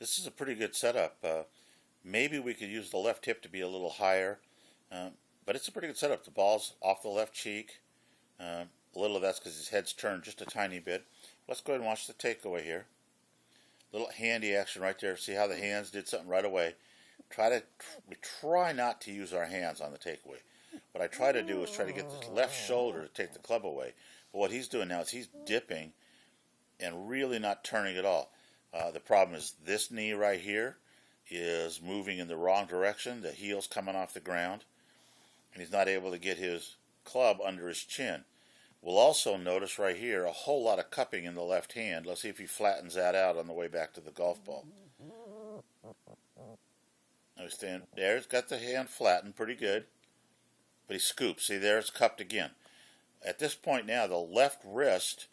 This is a pretty good setup. Maybe we could use the left hip to be a little higher, but it's a pretty good setup. The ball's off the left cheek. A little of that's because his head's turned just a tiny bit. Let's go ahead and watch the takeaway here. Little handy action right there. See how the hands did something right away. We try not to use our hands on the takeaway. What I try to do is try to get the left shoulder to take the club away. But what he's doing now is he's dipping and really not turning at all. The problem is this knee right here is moving in the wrong direction. The heel's coming off the ground, and he's not able to get his club under his chin. We'll also notice right here a whole lot of cupping in the left hand. Let's see if he flattens that out on the way back to the golf ball. Now he's staying there. He's got the hand flattened pretty good, but he scoops. See there, it's cupped again. At this point now, the left wrist,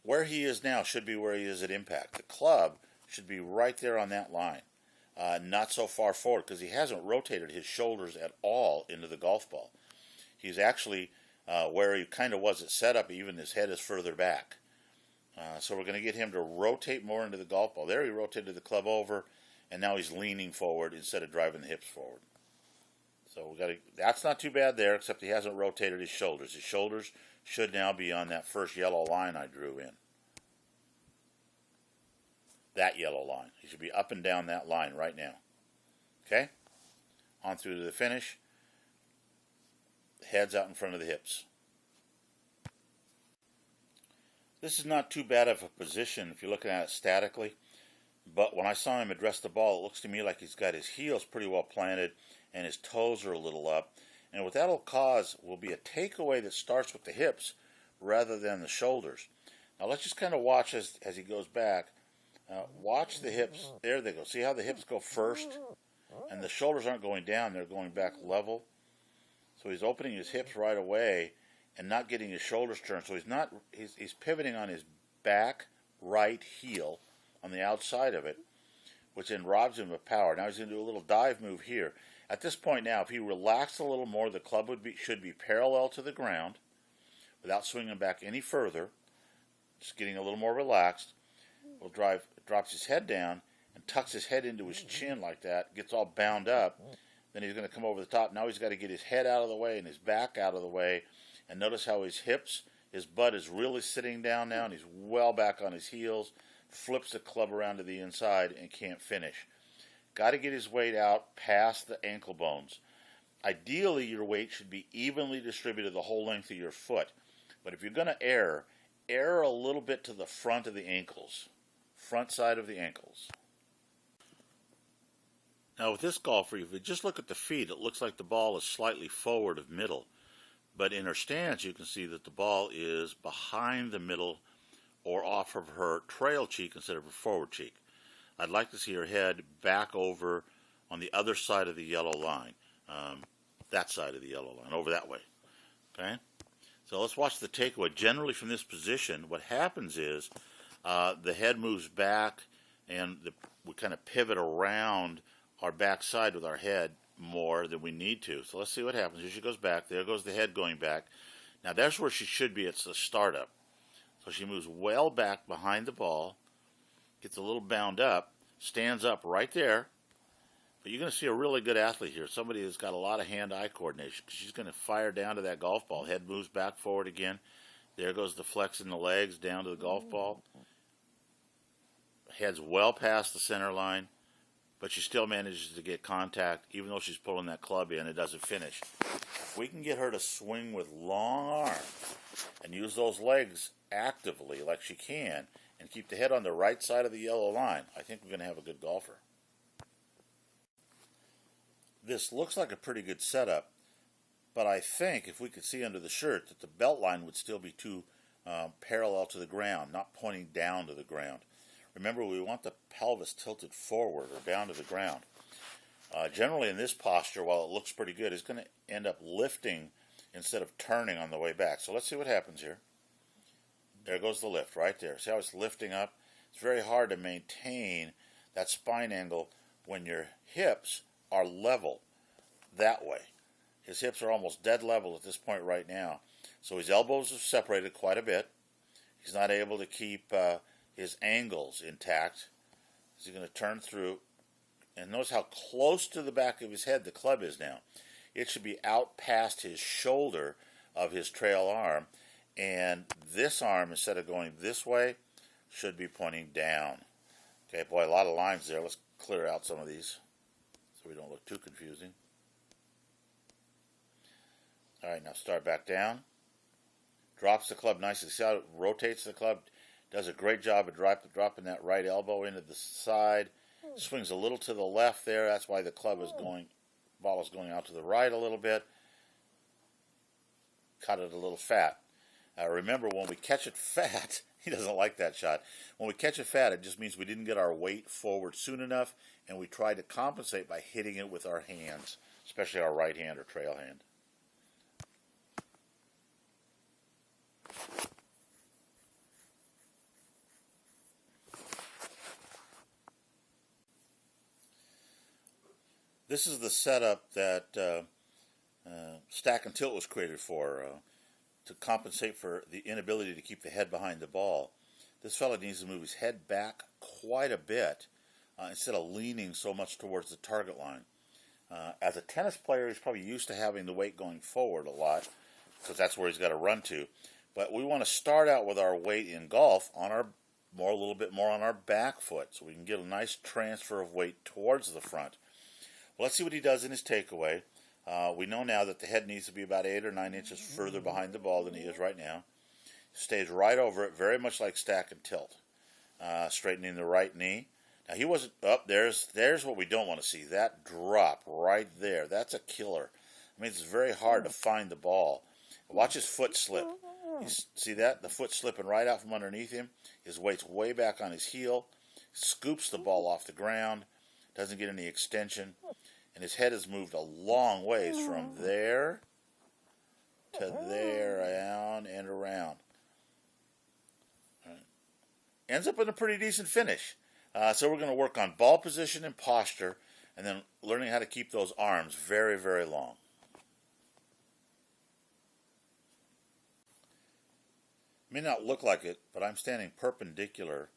where he is now, should be where he is at impact. The club should be right there on that line, not so far forward, because he hasn't rotated his shoulders at all into the golf ball. He's actually where he kind of was at setup, even his head is further back. So we're going to get him to rotate more into the golf ball. There he rotated the club over, and now he's leaning forward instead of driving the hips forward. So that's not too bad there, except he hasn't rotated his shoulders. His shoulders should now be on that first yellow line I drew in. That yellow line. He should be up and down that line right now. Okay? On through to the finish. Head's out in front of the hips. This is not too bad of a position if you're looking at it statically, but when I saw him address the ball, it looks to me like he's got his heels pretty well planted and his toes are a little up. And what that'll cause will be a takeaway that starts with the hips rather than the shoulders. Now let's just kind of watch as he goes back. Watch the hips. There they go. See how the hips go first? And the shoulders aren't going down. They're going back level. So he's opening his hips right away and not getting his shoulders turned. So he's pivoting on his back right heel on the outside of it, which then robs him of power. Now he's going to do a little dive move here. At this point now, if he relaxed a little more, the club should be parallel to the ground without swinging back any further. Just getting a little more relaxed. Drops his head down and tucks his head into his chin like that, gets all bound up. Then he's going to come over the top. Now he's got to get his head out of the way and his back out of the way. And notice how his hips, his butt is really sitting down now, and he's well back on his heels. Flips the club around to the inside and can't finish. Got to get his weight out past the ankle bones. Ideally, your weight should be evenly distributed the whole length of your foot. But if you're going to err a little bit to the front of the ankles. Front side of the ankles. Now with this golfer, if you just look at the feet, it looks like the ball is slightly forward of middle. But in her stance, you can see that the ball is behind the middle or off of her trail cheek instead of her forward cheek. I'd like to see her head back over on the other side of the yellow line. That side of the yellow line, over that way. Okay? So let's watch the takeaway. Generally from this position, what happens is the head moves back and we kind of pivot around our back side with our head more than we need to. So let's see what happens. Here she goes back. There goes the head going back. Now that's where she should be. It's the startup. So she moves well back behind the ball, gets a little bound up, stands up right there. But you're going to see a really good athlete here, somebody who's got a lot of hand-eye coordination. She's going to fire down to that golf ball. Head moves back forward again. There goes the flex in the legs down to the golf ball. Head's well past the center line, but she still manages to get contact. Even though she's pulling that club in, it doesn't finish. If we can get her to swing with long arms and use those legs actively like she can and keep the head on the right side of the yellow line, I think we're going to have a good golfer. This looks like a pretty good setup, but I think if we could see under the shirt that the belt line would still be too parallel to the ground, not pointing down to the ground. Remember, we want the pelvis tilted forward or down to the ground. Generally in this posture, while it looks pretty good, it's going to end up lifting instead of turning on the way back. So let's see what happens here. There goes the lift right there. See how it's lifting up? It's very hard to maintain that spine angle when your hips are level that way. His hips are almost dead level at this point right now. So his elbows have separated quite a bit. He's not able to keep his angles intact. He's going to turn through, and notice how close to the back of his head the club is now. It should be out past his shoulder of his trail arm, and this arm, instead of going this way, should be pointing down. Okay, boy, a lot of lines there. Let's clear out some of these so we don't look too confusing. All right, now start back down. Drops the club nicely. See how it rotates the club? Does a great job of dropping that right elbow into the side. Swings a little to the left there. That's why the club is going, ball is going out to the right a little bit. Cut it a little fat. Remember, when we catch it fat, he doesn't like that shot. When we catch it fat, it just means we didn't get our weight forward soon enough, and we try to compensate by hitting it with our hands, especially our right hand or trail hand. This is the setup that stack and tilt was created for, to compensate for the inability to keep the head behind the ball. This fellow needs to move his head back quite a bit instead of leaning so much towards the target line. As a tennis player, he's probably used to having the weight going forward a lot because that's where he's got to run to. But we want to start out with our weight in golf on a little bit more on our back foot, so we can get a nice transfer of weight towards the front. Well, let's see what he does in his takeaway. We know now that the head needs to be about 8 or 9 inches further behind the ball than he is right now. Stays right over it, very much like stack and tilt. Straightening the right knee. Now he wasn't up. There's what we don't want to see. That drop right there. That's a killer. I mean, it's very hard to find the ball. Watch his foot slip. You see that? The foot slipping right out from underneath him. His weight's way back on his heel. Scoops the ball off the ground. Doesn't get any extension. And his head has moved a long ways from there to there, around and around. Ends up in a pretty decent finish. So we're going to work on ball position and posture, and then learning how to keep those arms very, very long. It may not look like it, but I'm standing perpendicular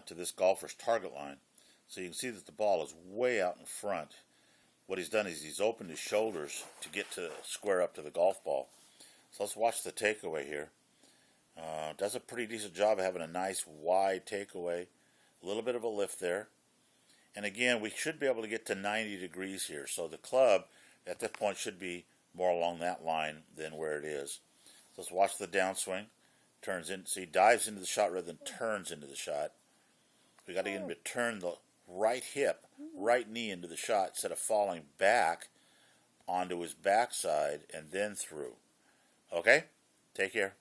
to this golfer's target line. So you can see that the ball is way out in front. What he's done is he's opened his shoulders to get to square up to the golf ball. So let's watch the takeaway here. Does a pretty decent job of having a nice wide takeaway. A little bit of a lift there. And again, we should be able to get to 90 degrees here. So the club at this point should be more along that line than where it is. So let's watch the downswing. Turns in, see, dives into the shot rather than turns into the shot. We got to get him to turn the right hip, right knee into the shot instead of falling back onto his backside and then through. Okay? Take care.